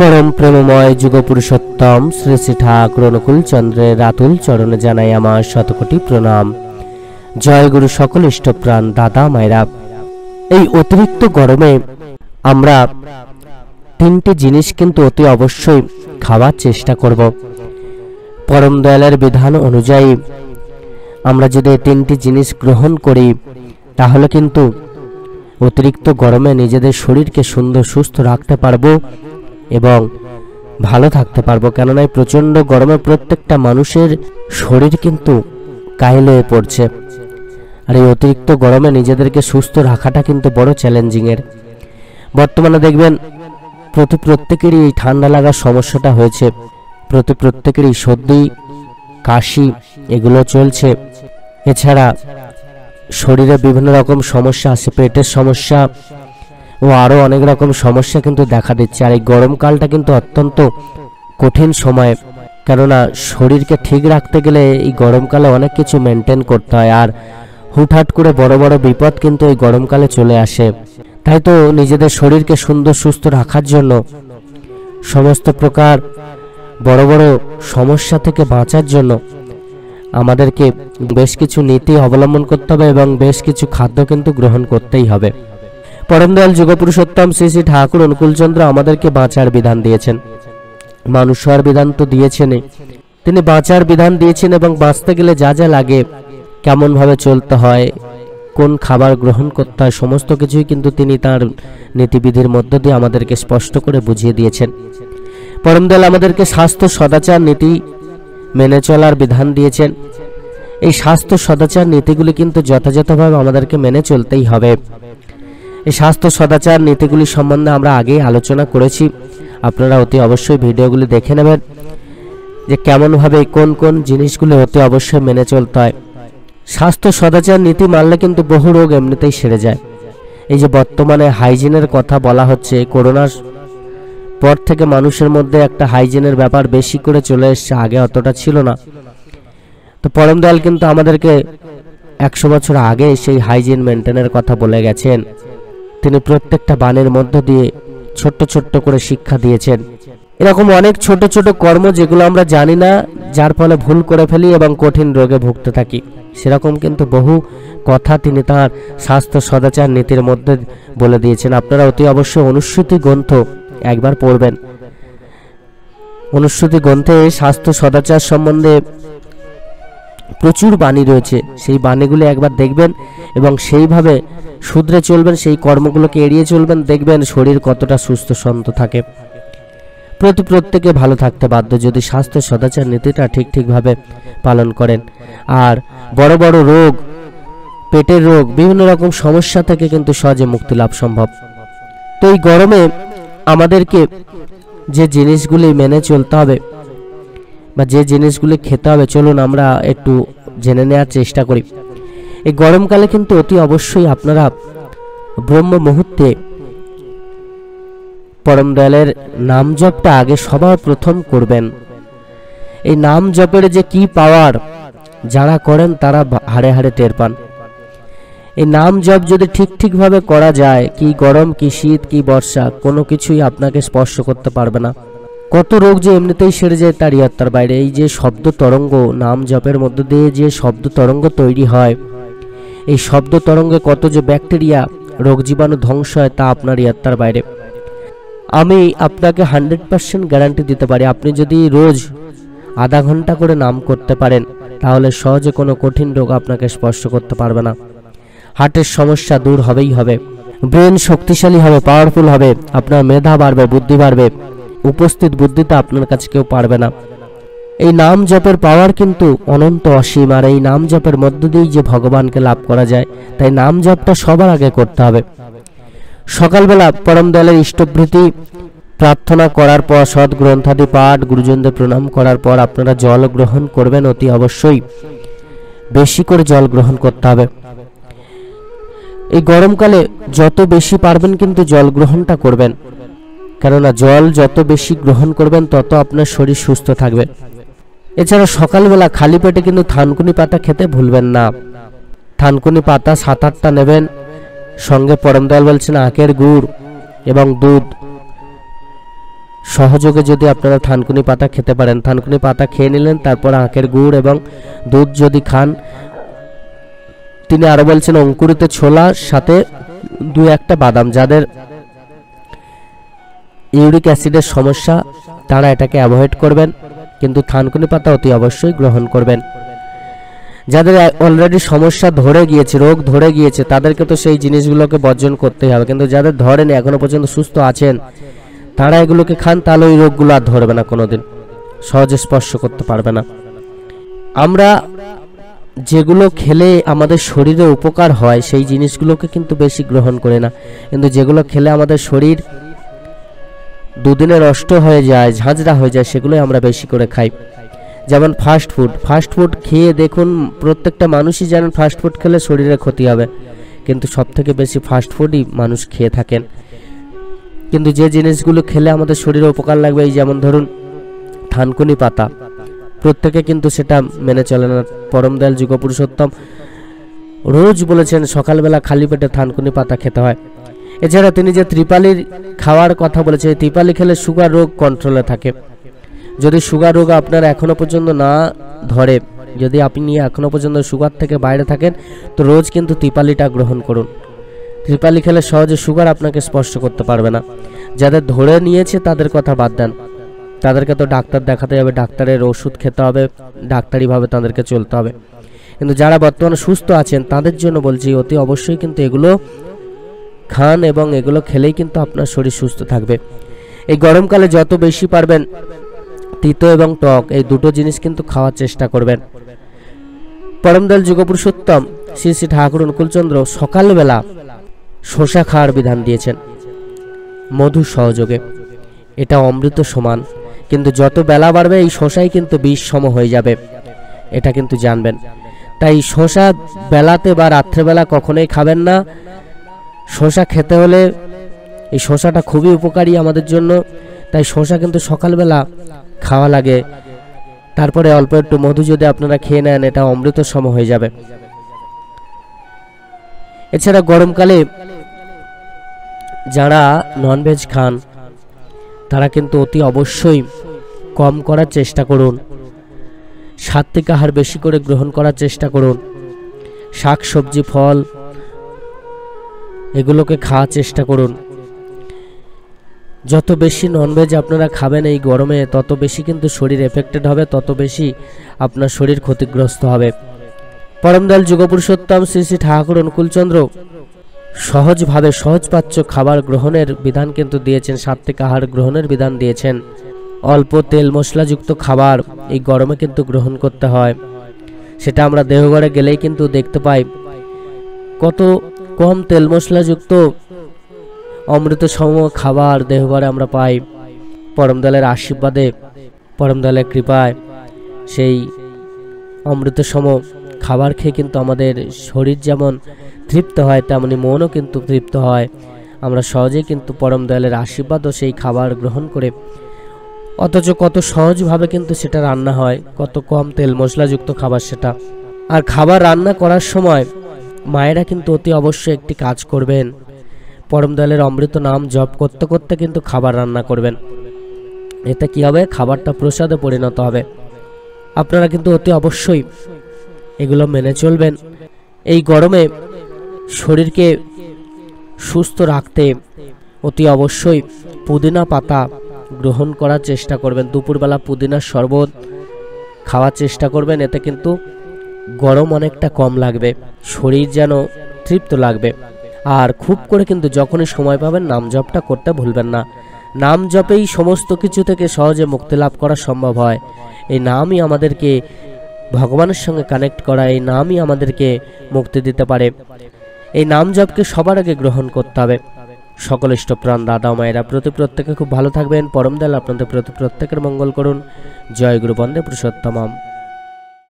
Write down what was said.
परम प्रेममय जुगपुरुषोत्तम श्री श्री ठाकुर अनुकूल चंद्रेर रातुल चरणे जानाई आमार शतकोटी प्रणाम। जय गुरु सकल इष्टप्राण दादा मायरा। এই অতিরিক্ত গরমে আমরা তিনটি জিনিস কিন্তু অতি অবশ্যই খাওয়ার চেষ্টা করব। পরম দয়ালের বিধান অনুযায়ী আমরা যদি তিনটি জিনিস গ্রহণ করি তাহলে কিন্তু অতিরিক্ত গরমে নিজেদের শরীরকে সুন্দর সুস্থ রাখতে পারবো এবং ভালো থাকতে পারবো। কেননা এই প্রচন্ড গরমে প্রত্যেকটা মানুষের শরীর কিন্তু কাহিল হয়ে পড়ছে, আর এই অতিরিক্ত গরমে নিজেদেরকে সুস্থ রাখাটা কিন্তু বড় চ্যালেঞ্জিং এর। বর্তমানে দেখবেন প্রত্যেকেরই এই ঠান্ডা লাগার সমস্যাটা হয়েছে, প্রত্যেকেরই সর্দি কাশি এগুলো চলছে। এছাড়া শরীরে বিভিন্ন রকম সমস্যা আছে, পেটের সমস্যা ও আরো অনেক রকম সমস্যা কিন্তু দেখা দিচ্ছে। আর এই গরমকালটা কিন্তু অত্যন্ত কঠিন সময়, কেননা শরীরকে ঠিক রাখতে গেলে এই গরমকালে অনেক কিছু মেনটেন করতে হয়, আর হুটহাট করে বড় বড় বিপদ কিন্তু এই গরমকালে চলে আসে। তাই তো নিজেদের শরীরকে সুন্দর সুস্থ রাখার জন্য সমস্ত প্রকার বড় বড় সমস্যা থেকে বাঁচার জন্য আমাদেরকে বেশ কিছু নীতি অবলম্বন করতে হবে এবং বেশ কিছু খাদ্য কিন্তু গ্রহণ করতেই হবে। পরম দয়াল যুগপুরুষোত্তম শ্রী শ্রী ঠাকুর অনুকূলচন্দ্র আমাদেরকে বাঁচার বিধান দিয়েছেন। মানুষ হওয়ার বিধান তো দিয়েছেনই, তিনি বাঁচার বিধান দিয়েছেন এবং বাঁচতে গেলে যা যা লাগে, কেমন ভাবে চলতে হয়, কোন খাবার গ্রহণ করতে হয়, সমস্ত কিছুই কিন্তু তিনি তার নীতিবিধির মধ্য দিয়ে আমাদেরকে স্পষ্ট করে বুঝিয়ে দিয়েছেন। পরম দয়াল আমাদেরকে স্বাস্থ্য সদাচার নীতি মেনে চলার বিধান দিয়েছেন। এই স্বাস্থ্য সদাচার নীতিগুলি কিন্তু যথাযথভাবে আমাদেরকে মেনে চলতেই হবে। এই স্বাস্থ্য সদাচার নীতিগুলি সম্বন্ধে আমরা আগেই আলোচনা করেছি, আপনারা অতি অবশ্যই ভিডিওগুলি দেখে নেবেন যে কেমনভাবে কোন কোন জিনিসগুলি অতি অবশ্যই মেনে চলতে হয়। স্বাস্থ্য সদাচার নীতি মানলে কিন্তু বহু রোগ এমনিতেই সেরে যায়। এই যে বর্তমানে হাইজিনের কথা বলা হচ্ছে, করোনার পর থেকে মানুষের মধ্যে একটা হাইজিনের ব্যাপার বেশি করে চলে এসছে, আগে অতটা ছিল না। তো পরম দয়াল কিন্তু আমাদেরকে 100 বছর আগে সেই হাইজিন মেনটেনের কথা বলে গেছেন। তিনি প্রত্যেকটা বাণীর মধ্য দিয়ে ছোট্ট ছোট্ট করে শিক্ষা দিয়েছেন। এরকম অনেক ছোট ছোট কর্ম যেগুলো আমরা জানি না, যার ফলে ভুল করে ফেলি এবং কঠিন রোগে ভুগতে থাকি, সেরকম কিন্তু বহু কথা তিনি তার স্বাস্থ্য সদাচার নীতির মধ্যে বলে দিয়েছেন। আপনারা অতি অবশ্যই অনুশ্রুতি গ্রন্থ একবার পড়বেন। অনুশ্রুতি গ্রন্থে স্বাস্থ্য সদাচার সম্বন্ধে প্রচুর বাণী রয়েছে, সেই বাণীগুলি একবার দেখবেন এবং সেইভাবে শুধরে চলবেন, সেই কর্মগুলোকে এড়িয়ে চলবেন, দেখবেন শরীর কতটা সুস্থ শান্ত থাকে। প্রত্যেকে ভালো থাকতে বাধ্য যদি স্বাস্থ্য সদাচার নীতিটা ঠিকভাবে পালন করেন। আর বড় বড় রোগ, পেটের রোগ, বিভিন্ন রকম সমস্যা থেকে কিন্তু সহজে মুক্তি লাভ সম্ভব। তো এই গরমে আমাদেরকে যে জিনিসগুলি মেনে চলতে হবে বা যে জিনিসগুলি খেতে হবে, চলুন আমরা একটু জেনে নেওয়ার চেষ্টা করি। এই গরমকালে কিন্তু অতি অবশ্যই আপনারা ব্রহ্ম মুহূর্তে পরম দয়ালের নাম জপটা আগে সবার প্রথম করবেন। এই নাম জপের যে কি পাওয়ার যারা করেন তারা হাড়ে হাড়ে টের পান। এই নাম জপ যদি ঠিকভাবে করা যায়, কি গরম কি শীত কি বর্ষা কোনো কিছুই আপনাকে স্পর্শ করতে পারবে না। কত রোগ যে এমনিতেই সেরে যায় তার ইয়াত্তার বাইরে। এই যে শব্দ তরঙ্গ, নাম জপের মধ্য দিয়ে যে শব্দ তরঙ্গ তৈরি হয়, এই শব্দ তরঙ্গে কত যে ব্যাকটেরিয়া রোগ জীবাণু ধ্বংস হয় তা আপনার ইয়াত্তার বাইরে। আমি আপনাকে 100% গ্যারান্টি দিতে পারি, আপনি যদি রোজ আধা ঘন্টা করে নাম করতে পারেন তাহলে সহজে কোনো কঠিন রোগ আপনাকে স্পর্শ করতে পারবে না। হার্টের সমস্যা দূর হবেই হবে, ব্রেন শক্তিশালী হবে, পাওয়ারফুল হবে, আপনার মেধা বাড়বে, বুদ্ধি বাড়বে, উপস্থিত বুদ্ধিতে আপনার কাছে কেউ পারবে না। এই নাম জপের পাওয়ার কিন্তু অনন্ত অসীম, আর এই নাম জপের মধ্য দিয়েই যে ভগবানকে লাভ করা যায়। তাই নাম জপটা সবার আগে করতে হবে। সকালবেলা পরম দয়ালের ইষ্টভৃতি প্রার্থনা করার পর, সৎ গ্রন্থাদি পাঠ, গুরুজনদের প্রণাম করার পর আপনারা জল গ্রহণ করবেন। অতি অবশ্যই বেশি করে জল গ্রহণ করতে হবে। এই গরমকালে যত বেশি পারবেন কিন্তু জল গ্রহণটা করবেন, কেননা জল যত বেশি গ্রহণ করবেন তত আপনার শরীর সুস্থ থাকবে। এছাড়া সকালবেলা খালি পেটে কিন্তু থানকুনি পাতা খেতে ভুলবেন না। থানকুনি পাতা 7-8টা নেবেন, সঙ্গে পরম দয়াল বলছেন আখের গুড় এবং দুধ সহযোগে যদি আপনারা থানকুনি পাতা খেতে পারেন, থানকুনি পাতা খেয়ে নিলেন, তারপর আখের গুড় এবং দুধ যদি খান। তিনি আরো বলছেন অঙ্কুরিত ছোলার সাথে 2-1টা বাদাম। যাদের ইউরিক অ্যাসিডের সমস্যা তারা এটাকে অ্যাভয়েড করবেন, কিন্তু থানকুনি পাতা অতি অবশ্যই গ্রহণ করবেন। যাদের অলরেডি সমস্যা ধরে গিয়েছে, রোগ ধরে গিয়েছে, তাদেরকে তো সেই জিনিসগুলোকে বর্জন করতেই হবে, কিন্তু যাদের ধরেনি, এখনো পর্যন্ত সুস্থ আছেন, তারা এগুলোকে খান, তাহলে ওই রোগগুলো আর ধরবে না, কোনোদিন সহজে স্পর্শ করতে পারবে না। আমরা যেগুলো খেলে আমাদের শরীরে উপকার হয় সেই জিনিসগুলোকে কিন্তু বেশি গ্রহণ করি না, কিন্তু যেগুলো খেলে আমাদের শরীর দুদিনে নষ্ট হয়ে যায়, ঝাঁঝরা হয়ে যায়, সেগুলোই আমরা বেশি করে খাই। যেমন ফাস্ট ফুড খেয়ে দেখুন, প্রত্যেকটা মানুষই জানেন ফাস্ট ফুড খেলে শরীরে ক্ষতি হবে, কিন্তু সবথেকে বেশি ফাস্ট ফুডই মানুষ খেয়ে থাকেন। কিন্তু যে জিনিসগুলো খেলে আমাদের শরীরে উপকার লাগবে, এই যেমন ধরুন থানকুনি পাতা, প্রত্যেকে কিন্তু সেটা মেনে চলে না। পরম দয়াল যুগ পুরুষোত্তম রোজ বলেছেন সকালবেলা খালি পেটে থানকুনি পাতা খেতে হয়। এছাড়া তিনি যে ত্রিপালির খাওয়ার কথা বলেছেন, ত্রিপালি খেলে সুগার রোগ কন্ট্রোলে থাকে। যদি সুগার রোগ আপনার এখনো পর্যন্ত না ধরে, যদি আপনি এখনো পর্যন্ত সুগার থেকে বাইরে থাকেন, তো রোজ কিন্তু ত্রিপালিটা গ্রহণ করুন। ত্রিপালি খেলে সহজে সুগার আপনাকে স্পর্শ করতে পারবে না। যাদের ধরে নিয়েছে তাদের কথা বাদ দেন, তাদেরকে তো ডাক্তার দেখাতে হবে, ডাক্তারের ওষুধ খেতে হবে, ডাক্তারিভাবে তাদেরকে চলতে হবে। কিন্তু যারা বর্তমানে সুস্থ আছেন তাদের জন্য বলছি অতি অবশ্যই কিন্তু এগুলো খান, এবং এগুলো খেলেই কিন্তু আপনার শরীর সুস্থ থাকবে। এই গরমকালে যত বেশি পারবেন তিতো এবং টক এই দুটো জিনিস কিন্তু খাওয়ার চেষ্টা করবেন। পরম দয়াল যুগ পুরুষোত্তম শ্রী শ্রী ঠাকুর অনুকূলচন্দ্র সকালবেলা শসা খাওয়ার বিধান দিয়েছেন মধু সহযোগে। এটা অমৃত সমান, কিন্তু যত বেলা বাড়বে এই শসাই কিন্তু বিষ সম হয়ে যাবে, এটা কিন্তু জানবেন। তাই শসা বেলাতে বা রাত্রেবেলা কখনোই খাবেন না। শসা খেতে হলে, এই শসাটা খুবই উপকারী আমাদের জন্য, তাই শসা কিন্তু সকালবেলা খাওয়া লাগে। তারপরে অল্প একটু মধু যদি আপনারা খেয়ে নেন, এটা অমৃত সম হয়ে যাবে। এছাড়া গরমকালে যারা ননভেজ খান তারা কিন্তু অতি অবশ্যই কম করার চেষ্টা করুন, সাত্বিক আহার বেশি করে গ্রহণ করার চেষ্টা করুন, শাক সবজি ফল এগুলোকে খাওয়ার চেষ্টা করুন। যত বেশি ননভেজ আপনারা খাবেন এই গরমে, তত বেশি কিন্তু শরীর এফেক্টেড হবে, তত বেশি আপনার শরীর ক্ষতিগ্রস্ত হবে। পরম দয়াল যুগ পুরুষোত্তম শ্রী শ্রী ঠাকুর অনুকূলচন্দ্র সহজভাবে সহজপাচ্য খাবার গ্রহণের বিধান কিন্তু দিয়েছেন, সাত্বিক আহার গ্রহণের বিধান দিয়েছেন। অল্প তেল মশলাযুক্ত খাবার এই গরমে কিন্তু গ্রহণ করতে হয়। সেটা আমরা দেহঘরে গেলেই কিন্তু দেখতে পাই, কত কম তেল মশলাযুক্ত অমৃত সম খাবার দেহঘরে আমরা পাই। পরম দয়ালের আশীর্বাদে, পরম দয়ালের কৃপায় সেই অমৃত সম খাবার খেয়ে কিন্তু আমাদের শরীর যেমন তৃপ্ত হয়, তেমনি মনও কিন্তু তৃপ্ত হয়। আমরা সহজেই কিন্তু পরম দয়ালের আশীর্বাদ ও সেই খাবার গ্রহণ করে, অথচ কত সহজভাবে কিন্তু সেটা রান্না হয়, কত কম তেল মশলাযুক্ত খাবার সেটা। আর খাবার রান্না করার সময় মায়েরা কিন্তু অতি অবশ্যই একটি কাজ করবেন, পরম দয়ালের অমৃত নাম জপ করতে করতে কিন্তু খাবার রান্না করবেন। এতে কি হবে, খাবারটা প্রসাদে পরিণত হবে। আপনারা কিন্তু অতি অবশ্যই এগুলো মেনে চলবেন। এই গরমে শরীরকে সুস্থ রাখতে অতি অবশ্যই পুদিনা পাতা গ্রহণ করার চেষ্টা করবেন। দুপুরবেলা পুদিনার শরবত খাওয়ার চেষ্টা করবেন, এতে কিন্তু গরম অনেকটা কম লাগবে, শরীর যেন তৃপ্ত লাগবে। আর খুব করে কিন্তু যখনই সময় পাবেন নাম জপটা করতে ভুলবেন না। নাম জপেই সমস্ত কিছু থেকে সহজে মুক্তি লাভ করা সম্ভব হয়। এই নামই আমাদেরকে ভগবানের সঙ্গে কানেক্ট করা, এই নামই আমাদেরকে মুক্তি দিতে পারে। এই নাম জপকে সবার আগে গ্রহণ করতে হবে। সকল ইষ্টপ্রাণ দাদা মায়েরা প্রত্যেকে খুব ভালো থাকবেন। পরম দয়াল আপনাদের প্রত্যেকের মঙ্গল করুন। জয় গুরু বন্দে পুরুষোত্তমম।